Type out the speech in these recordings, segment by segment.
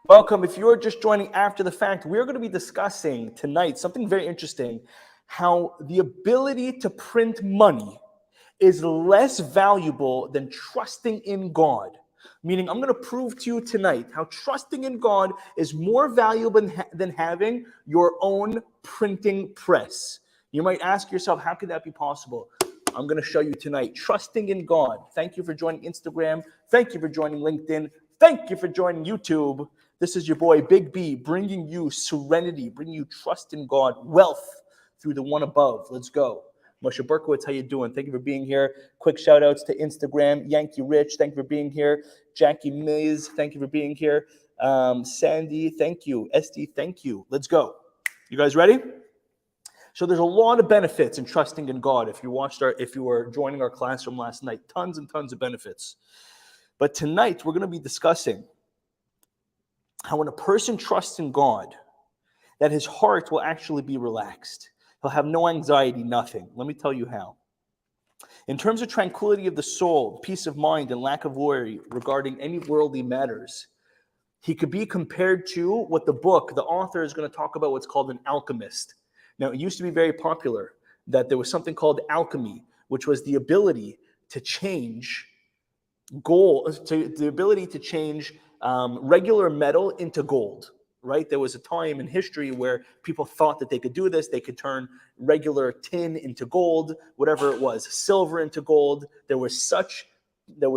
Welcome. If you're just joining after the fact, we're going to be discussing tonight something very interesting, how the ability to print money is less valuable than trusting in God. Meaning, I'm going to prove to you tonight how trusting in God is more valuable than having your own printing press. You might ask yourself, how could that be possible? I'm going to show you tonight. Trusting in God. Thank you for joining Instagram. Thank you for joining LinkedIn. Thank you for joining YouTube. This is your boy, Big B, bringing you serenity, bringing you trust in God, wealth through the one above. Let's go. Moshe Berkowitz, how you doing? Thank you for being here. Quick shout outs to Instagram. Yankee Rich, thank you for being here. Jackie Miz, thank you for being here. Sandy, thank you. SD, thank you. Let's go. You guys ready? So there's a lot of benefits in trusting in God. If you were joining our classroom last night, tons and tons of benefits. But tonight we're going to be discussing how when a person trusts in God, that his heart will actually be relaxed. He'll have no anxiety, nothing. Let me tell you how. In terms of tranquility of the soul, peace of mind, and lack of worry regarding any worldly matters, he could be compared to what the author is going to talk about, what's called an alchemist. Now, it used to be very popular that there was something called alchemy, which was the ability to change regular metal into gold, right? There was a time in history where people thought that they could do this. They could turn regular tin into gold, whatever it was, silver into gold. There was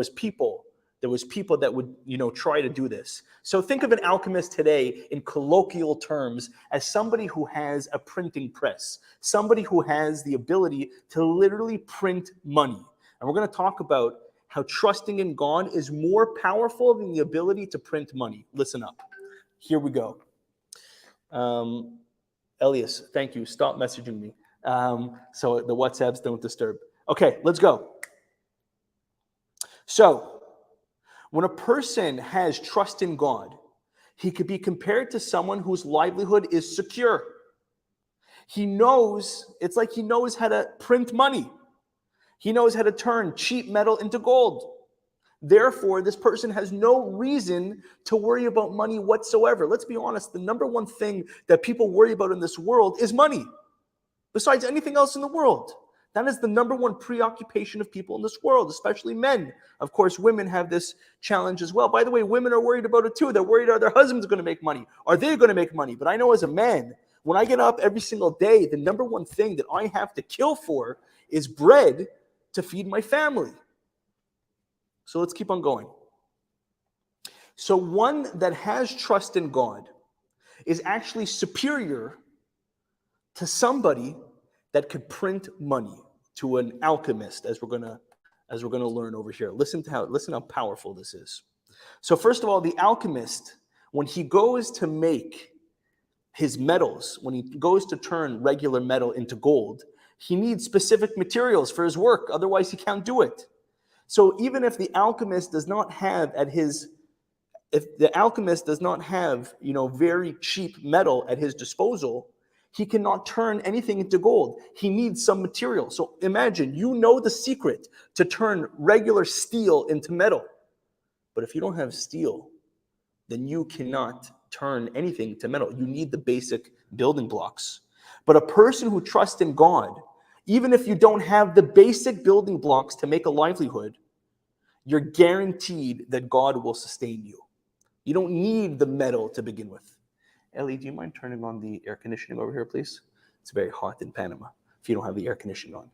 people that would, try to do this. So think of an alchemist today in colloquial terms as somebody who has a printing press, somebody who has the ability to literally print money. And we're going to talk about how trusting in God is more powerful than the ability to print money. Listen up. Here we go. Elias, thank you. Stop messaging me. So the WhatsApps don't disturb. Okay, let's go. So, when a person has trust in God, he could be compared to someone whose livelihood is secure. It's like he knows how to print money. He knows how to turn cheap metal into gold. Therefore, this person has no reason to worry about money whatsoever. Let's be honest, the number one thing that people worry about in this world is money, besides anything else in the world. That is the number one preoccupation of people in this world, especially men. Of course, women have this challenge as well. By the way, women are worried about it too. They're worried, are their husbands going to make money? Are they going to make money? But I know as a man, when I get up every single day, the number one thing that I have to kill for is bread to feed my family. So let's keep on going. So one that has trust in God is actually superior to somebody that could print money, to an alchemist, as we're gonna learn over here. Listen how powerful this is. So first of all, the alchemist, when he goes to make his metals, when he goes to turn regular metal into gold, he needs specific materials for his work. Otherwise, he can't do it. So even if the alchemist does not have very cheap metal at his disposal, he cannot turn anything into gold. He needs some material. So imagine, the secret to turn regular steel into metal. But if you don't have steel, then you cannot turn anything to metal. You need the basic building blocks. But a person who trusts in God, even if you don't have the basic building blocks to make a livelihood, you're guaranteed that God will sustain you. You don't need the metal to begin with. Ellie, do you mind turning on the air conditioning over here, please? It's very hot in Panama if you don't have the air conditioning on.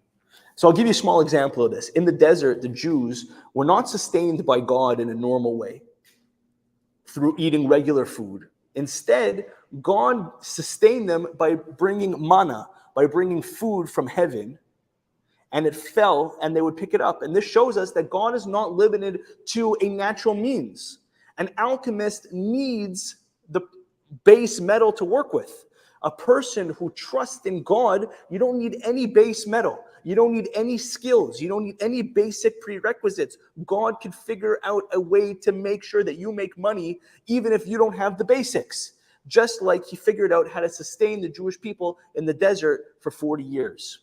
So I'll give you a small example of this. In the desert, the Jews were not sustained by God in a normal way through eating regular food. Instead, God sustained them by bringing manna, by bringing food from heaven, and it fell and they would pick it up. And this shows us that God is not limited to a natural means. An alchemist needs the base metal to work with. A person who trusts in God, you don't need any base metal. You don't need any skills. You don't need any basic prerequisites. God can figure out a way to make sure that you make money even if you don't have the basics. Just like he figured out how to sustain the Jewish people in the desert for 40 years.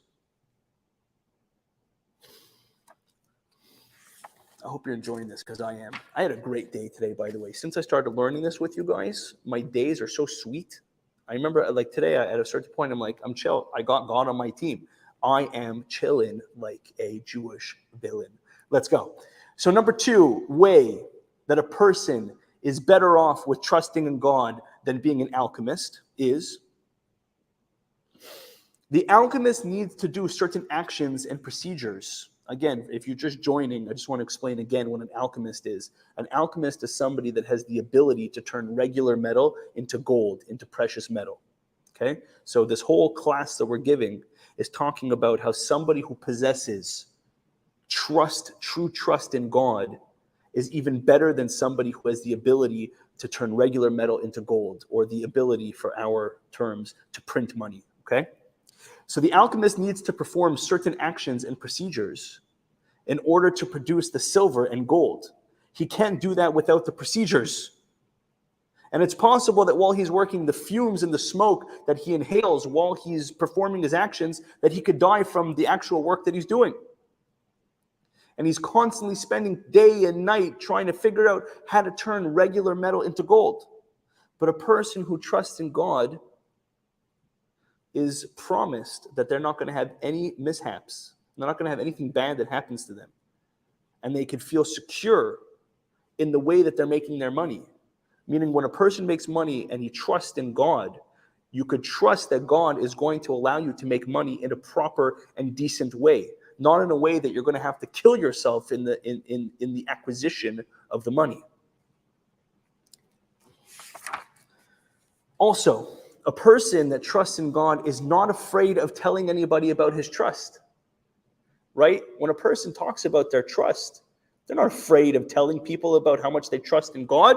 I hope you're enjoying this because I am. I had a great day today, by the way. Since I started learning this with you guys, my days are so sweet. I remember like today at a certain point, I'm like, I'm chill. I got God on my team. I am chilling like a Jewish villain. Let's go. So number 2 way that a person is better off with trusting in God than being an alchemist is the alchemist needs to do certain actions and procedures. Again, if you're just joining, I just want to explain again what an alchemist is. An alchemist is somebody that has the ability to turn regular metal into gold, into precious metal. Okay? So this whole class that we're giving is talking about how somebody who possesses true trust in God is even better than somebody who has the ability to turn regular metal into gold, or the ability, for our terms, to print money. Okay? So the alchemist needs to perform certain actions and procedures in order to produce the silver and gold. He can't do that without the procedures. And it's possible that while he's working, the fumes and the smoke that he inhales while he's performing his actions, that he could die from the actual work that he's doing. And he's constantly spending day and night trying to figure out how to turn regular metal into gold. But a person who trusts in God is promised that they're not going to have any mishaps. They're not going to have anything bad that happens to them. And they can feel secure in the way that they're making their money. Meaning when a person makes money and you trust in God, you could trust that God is going to allow you to make money in a proper and decent way, not in a way that you're going to have to kill yourself in the acquisition of the money. Also, a person that trusts in God is not afraid of telling anybody about his trust, right? When a person talks about their trust, they're not afraid of telling people about how much they trust in God.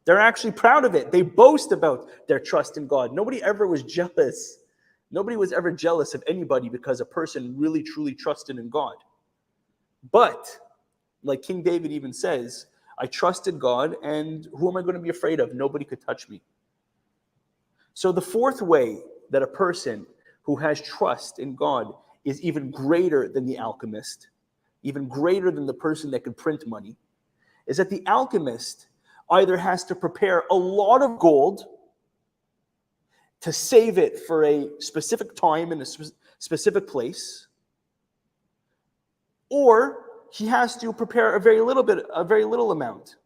They're actually proud of it. They boast about their trust in God. Nobody ever was jealous. Nobody was ever jealous of anybody because a person really, truly trusted in God. But, like King David even says, I trusted God, and who am I going to be afraid of? Nobody could touch me. So the 4th way that a person who has trust in God is even greater than the alchemist, even greater than the person that can print money, is that the alchemist either has to prepare a lot of gold to save it for a specific time in a specific place, or he has to prepare a very little amount.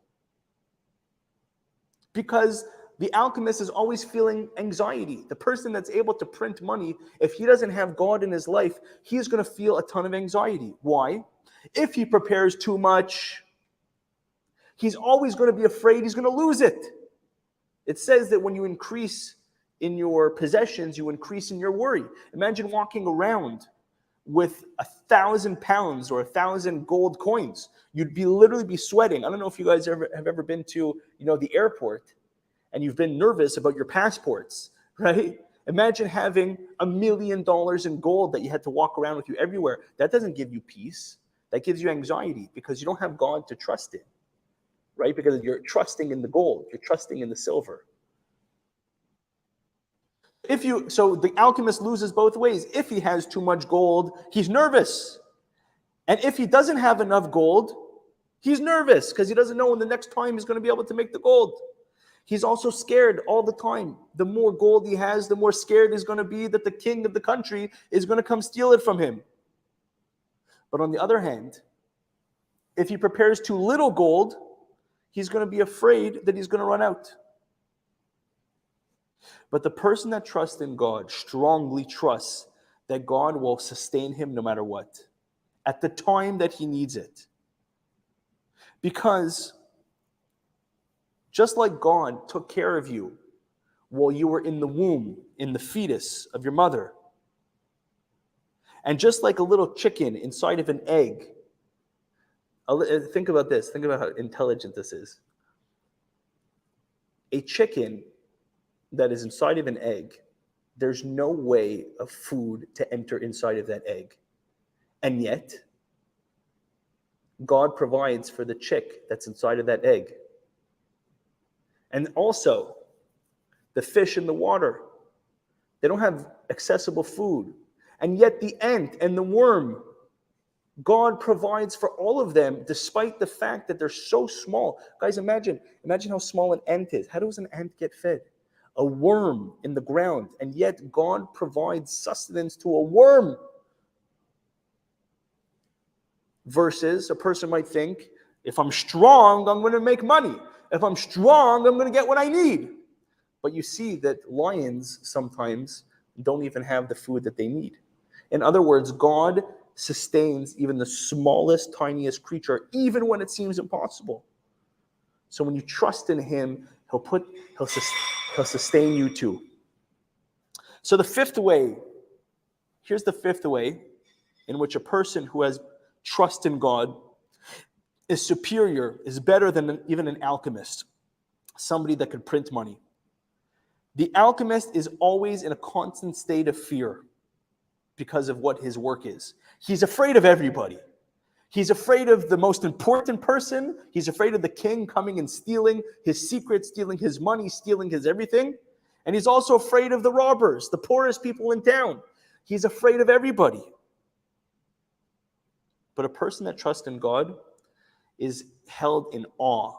Because the alchemist is always feeling anxiety. The person that's able to print money, if he doesn't have God in his life, he's going to feel a ton of anxiety. Why? If he prepares too much, he's always going to be afraid he's going to lose it. It says that when you increase in your possessions, you increase in your worry. Imagine walking around with 1,000 pounds or 1,000 gold coins. You'd literally be sweating. I don't know if you guys have ever been to, the airport, and you've been nervous about your passports, right? Imagine having $1 million in gold that you had to walk around with you everywhere. That doesn't give you peace. That gives you anxiety because you don't have God to trust in, right? Because you're trusting in the gold. You're trusting in the silver. So the alchemist loses both ways. If he has too much gold, he's nervous. And if he doesn't have enough gold, he's nervous because he doesn't know when the next time he's going to be able to make the gold. He's also scared all the time. The more gold he has, the more scared he's going to be that the king of the country is going to come steal it from him. But on the other hand, if he prepares too little gold, he's going to be afraid that he's going to run out. But the person that trusts in God strongly trusts that God will sustain him no matter what, at the time that he needs it. Because just like God took care of you while you were in the womb, in the fetus of your mother, and just like a little chicken inside of an egg, think about this. Think about how intelligent this is. A chicken that is inside of an egg, there's no way of food to enter inside of that egg. And yet, God provides for the chick that's inside of that egg. And also, the fish in the water, they don't have accessible food. And yet the ant and the worm, God provides for all of them, despite the fact that they're so small. Guys, imagine how small an ant is. How does an ant get fed? A worm in the ground, and yet God provides sustenance to a worm. Versus a person might think, if I'm strong, I'm going to make money. If I'm strong, I'm going to get what I need. But you see that lions sometimes don't even have the food that they need. In other words, God sustains even the smallest, tiniest creature, even when it seems impossible. So when you trust in him, he'll sustain you too. So the fifth way, here's the fifth way in which a person who has trust in God is superior, is better than even an alchemist, somebody that could print money. The alchemist is always in a constant state of fear because of what his work is. He's afraid of everybody. He's afraid of the most important person. He's afraid of the king coming and stealing his secrets, stealing his money, stealing his everything. And he's also afraid of the robbers, the poorest people in town. He's afraid of everybody. But a person that trusts in God is held in awe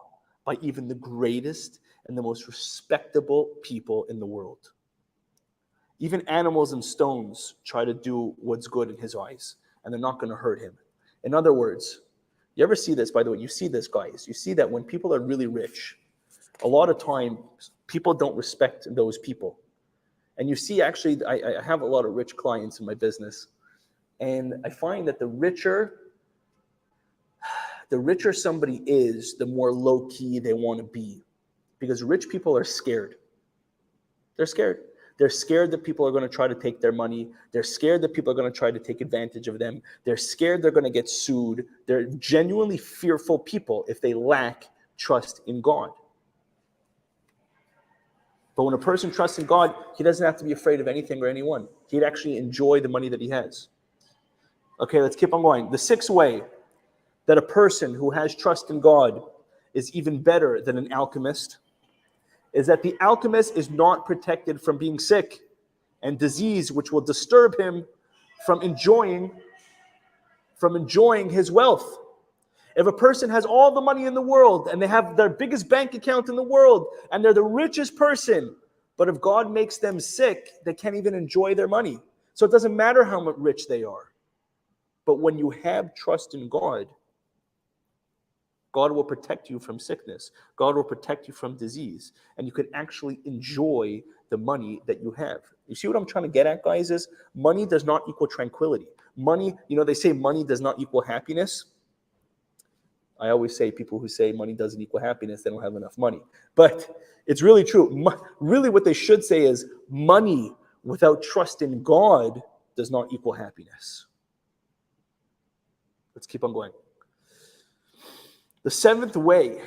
by even the greatest and the most respectable people in the world. Even animals and stones try to do what's good in his eyes, and they're not going to hurt him. In other words, you ever see this, by the way? You see this, guys. You see that when people are really rich, a lot of times people don't respect those people. And you see, actually, I have a lot of rich clients in my business, and I find that the richer somebody is, the more low-key they want to be. Because rich people are scared. They're scared. They're scared that people are going to try to take their money. They're scared that people are going to try to take advantage of them. They're scared they're going to get sued. They're genuinely fearful people if they lack trust in God. But when a person trusts in God, he doesn't have to be afraid of anything or anyone. He'd actually enjoy the money that he has. Okay, let's keep on going. The sixth way that a person who has trust in God is even better than an alchemist is that the alchemist is not protected from being sick and disease, which will disturb him from enjoying his wealth. If a person has all the money in the world and they have their biggest bank account in the world and they're the richest person, but if God makes them sick, they can't even enjoy their money. So it doesn't matter how much rich they are. But when you have trust in God, God will protect you from sickness. God will protect you from disease. And you can actually enjoy the money that you have. You see what I'm trying to get at, guys, is money does not equal tranquility. Money, they say money does not equal happiness. I always say people who say money doesn't equal happiness, they don't have enough money. But it's really true. Really what they should say is money without trust in God does not equal happiness. Let's keep on going. The seventh way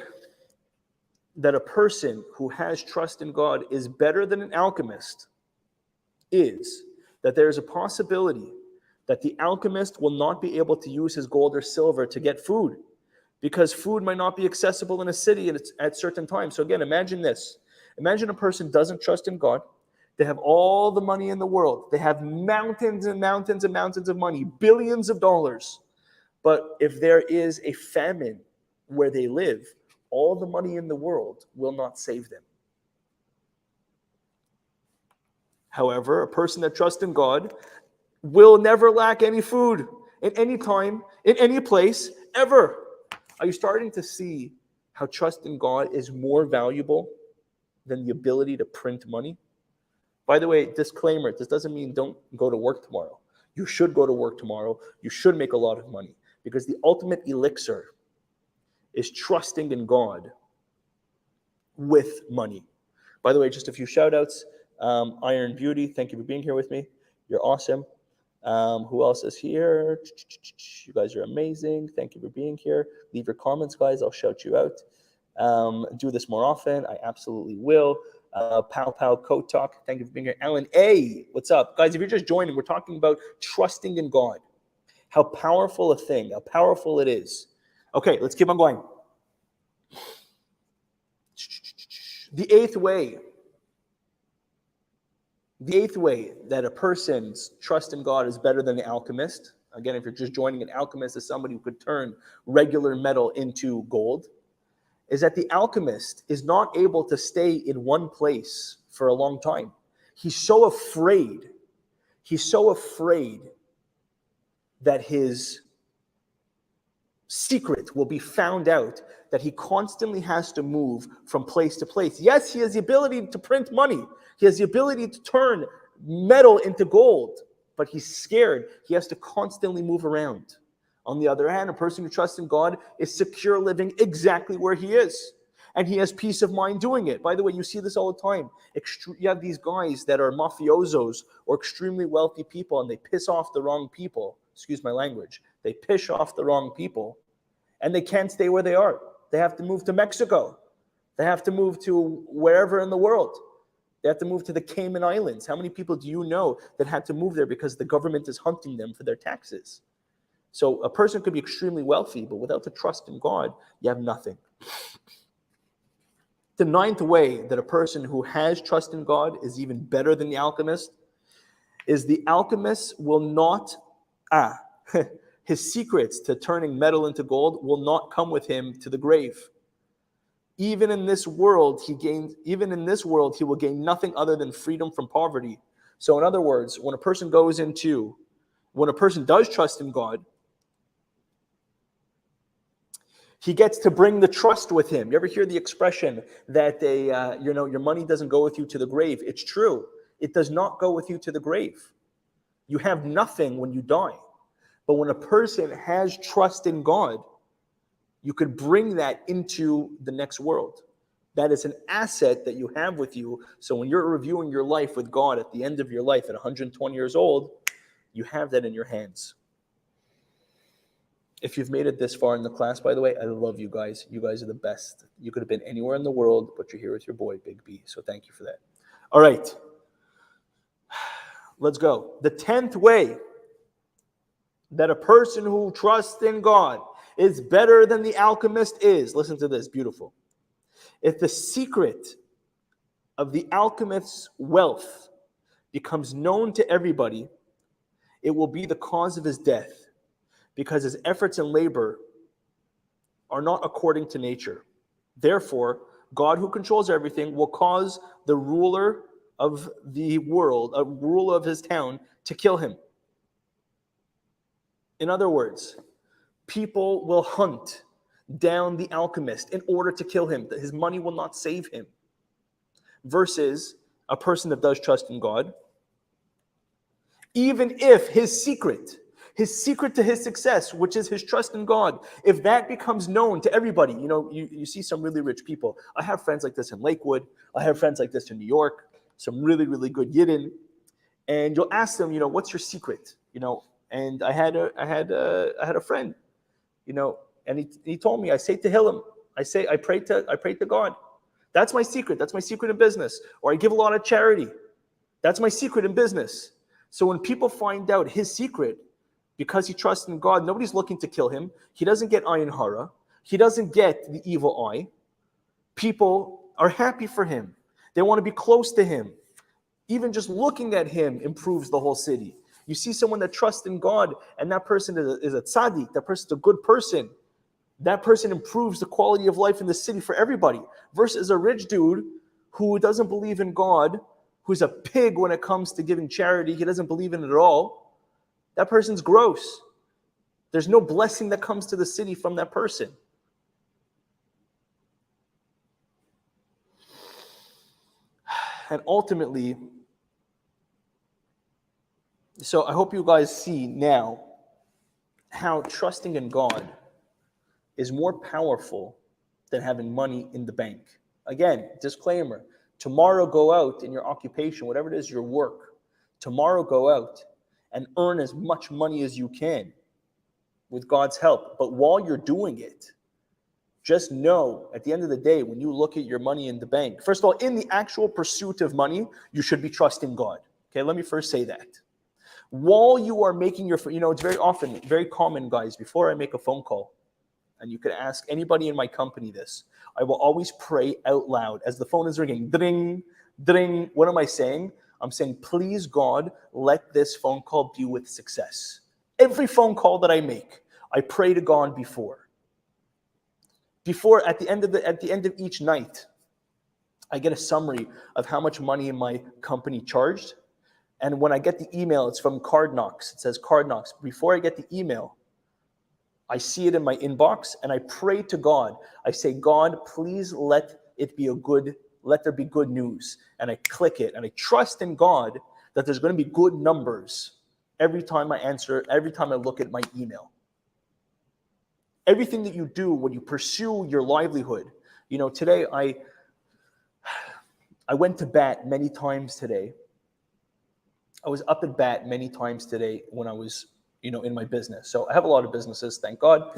that a person who has trust in God is better than an alchemist is that there is a possibility that the alchemist will not be able to use his gold or silver to get food because food might not be accessible in a city at certain times. So again, imagine this. Imagine a person doesn't trust in God. They have all the money in the world. They have mountains and mountains and mountains of money, billions of dollars. But if there is a famine where they live, all the money in the world will not save them. However, a person that trusts in God will never lack any food at any time, in any place, ever. Are you starting to see how trust in God is more valuable than the ability to print money? By the way, disclaimer, this doesn't mean don't go to work tomorrow. You should go to work tomorrow. You should make a lot of money because the ultimate elixir is trusting in God with money. By the way, just a few shout outs. Iron Beauty, thank you for being here with me. You're awesome. Who else is here? You guys are amazing. Thank you for being here. Leave your comments, guys. I'll shout you out. Do this more often. I absolutely will. Pow Code Talk. Thank you for being here. Alan A, what's up? Guys, if you're just joining, we're talking about trusting in God. How powerful a thing, how powerful it is. Okay, let's keep on going. The eighth way that a person's trust in God is better than the alchemist, again, if you're just joining an alchemist as somebody who could turn regular metal into gold, is that the alchemist is not able to stay in one place for a long time. He's so afraid. He's so afraid that his secret will be found out that he constantly has to move from place to place. Yes, he has the ability to print money. He has the ability to turn metal into gold, but he's scared. He has to constantly move around. On the other hand, a person who trusts in God is secure living exactly where he is. And he has peace of mind doing it. By the way, you see this all the time. You have these guys that are mafiosos or extremely wealthy people, and they piss off the wrong people. Excuse my language. They piss off the wrong people, and they can't stay where they are. They have to move to Mexico. They have to move to wherever in the world. They have to move to the Cayman Islands. How many people do you know that had to move there because the government is hunting them for their taxes? So a person could be extremely wealthy, but without the trust in God, you have nothing. The ninth way that a person who has trust in God is even better than the alchemist is the alchemist will not, his secrets to turning metal into gold will not come with him to the grave. Even in this world, he will gain nothing other than freedom from poverty. So in other words, when a person does trust in God, he gets to bring the trust with him. You ever hear the expression that your money doesn't go with you to the grave? It's true. It does not go with you to the grave. You have nothing when you die. But when a person has trust in God, you could bring that into the next world. That is an asset that you have with you. So when you're reviewing your life with God at the end of your life at 120 years old, you have that in your hands. If you've made it this far in the class, by the way, I love you guys. You guys are the best. You could have been anywhere in the world, but you're here with your boy, Big B. So thank you for that. All right. Let's go. The 10th way that a person who trusts in God is better than the alchemist is. Listen to this, beautiful. If the secret of the alchemist's wealth becomes known to everybody, it will be the cause of his death, because his efforts and labor are not according to nature. Therefore, God, who controls everything, will cause the ruler of the world, a ruler of his town, to kill him. In other words, people will hunt down the alchemist in order to kill him. His money will not save him. Versus a person that does trust in God, even if his secret to his success, which is his trust in God, if that becomes known to everybody, you see some really rich people. I have friends like this in Lakewood. I have friends like this in New York, some really, really good Yidden. And you'll ask them, what's your secret? And I had a friend, and he told me, I say Tehillim. I pray to God. That's my secret. That's my secret in business. Or I give a lot of charity. That's my secret in business. So when people find out his secret, because he trusts in God, nobody's looking to kill him. He doesn't get ayin hara. He doesn't get the evil eye. People are happy for him. They want to be close to him. Even just looking at him improves the whole city. You see someone that trusts in God, and that person is a tzaddik, that person's a good person. That person improves the quality of life in the city for everybody. Versus a rich dude who doesn't believe in God, who's a pig when it comes to giving charity. He doesn't believe in it at all. That person's gross. There's no blessing that comes to the city from that person. And ultimately, so I hope you guys see now how trusting in God is more powerful than having money in the bank. Again, disclaimer, tomorrow go out in your occupation, whatever it is, your work. Tomorrow go out and earn as much money as you can with God's help. But while you're doing it, just know at the end of the day, when you look at your money in the bank, first of all, in the actual pursuit of money, you should be trusting God. Okay, let me first say that. While you are making your, it's very common, guys, before I make a phone call, and you could ask anybody in my company this, I will always pray out loud as the phone is ringing. Dring, dring. What am I saying? I'm saying, please, God, let this phone call be with success. Every phone call that I make, I pray to God before. At the end of each night, I get a summary of how much money my company charged. And when I get the email, it's from Card Knocks. It says Card Knocks. Before I get the email, I see it in my inbox and I pray to God. I say, God, please let there be good news. And I click it and I trust in God that there's going to be good numbers every time I look at my email. Everything that you do when you pursue your livelihood. Today I went to bat many times today. I was up at bat many times today when I was, in my business. So I have a lot of businesses, thank God.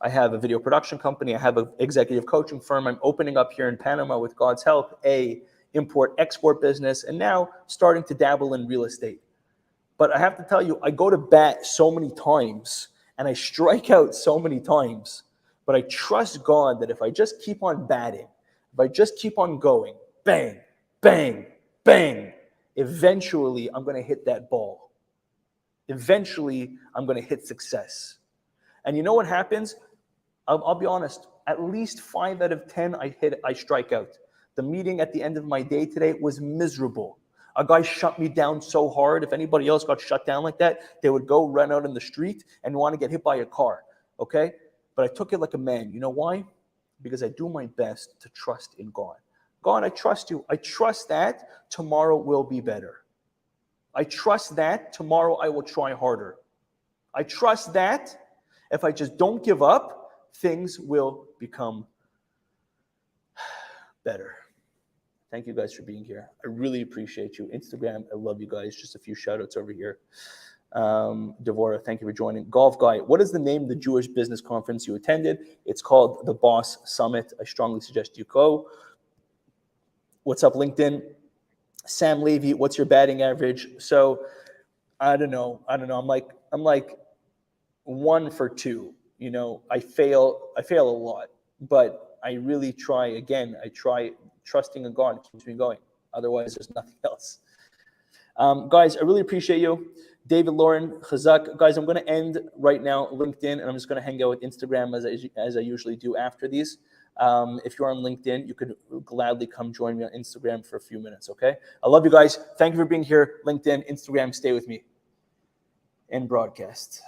I have a video production company. I have an executive coaching firm. I'm opening up here in Panama with God's help, a import-export business, and now starting to dabble in real estate. But I have to tell you, I go to bat so many times and I strike out so many times. But I trust God that if I just keep on batting, if I just keep on going, bang, bang, bang, eventually I'm going to hit that ball. Eventually I'm going to hit success. And you know what happens? I'll be honest, at least 5 out of 10 I strike out. The meeting at the end of my day today was miserable. A guy shut me down so hard. If anybody else got shut down like that, they would go run out in the street and want to get hit by a car, okay? But I took it like a man. You know why? Because I do my best to trust in God. God, I trust you. I trust that tomorrow will be better. I trust that tomorrow I will try harder. I trust that if I just don't give up, things will become better. Thank you guys for being here. I really appreciate you. Instagram, I love you guys. Just a few shout outs over here. Devora, thank you for joining. Golf Guy, what is the name of the Jewish business conference you attended? It's called the Boss Summit. I strongly suggest you go. What's up, LinkedIn? Sam Levy, what's your batting average? So I don't know. I'm like 1 for 2. I fail a lot, but I really try. Again, I try. Trusting in God keeps me going. Otherwise, there's nothing else. Guys, I really appreciate you. David, Lauren, Chazak. Guys, I'm going to end right now LinkedIn, and I'm just going to hang out with Instagram as I usually do after these. If you're on LinkedIn, you could gladly come join me on Instagram for a few minutes, okay? I love you guys. Thank you for being here. LinkedIn, Instagram, stay with me. End broadcast.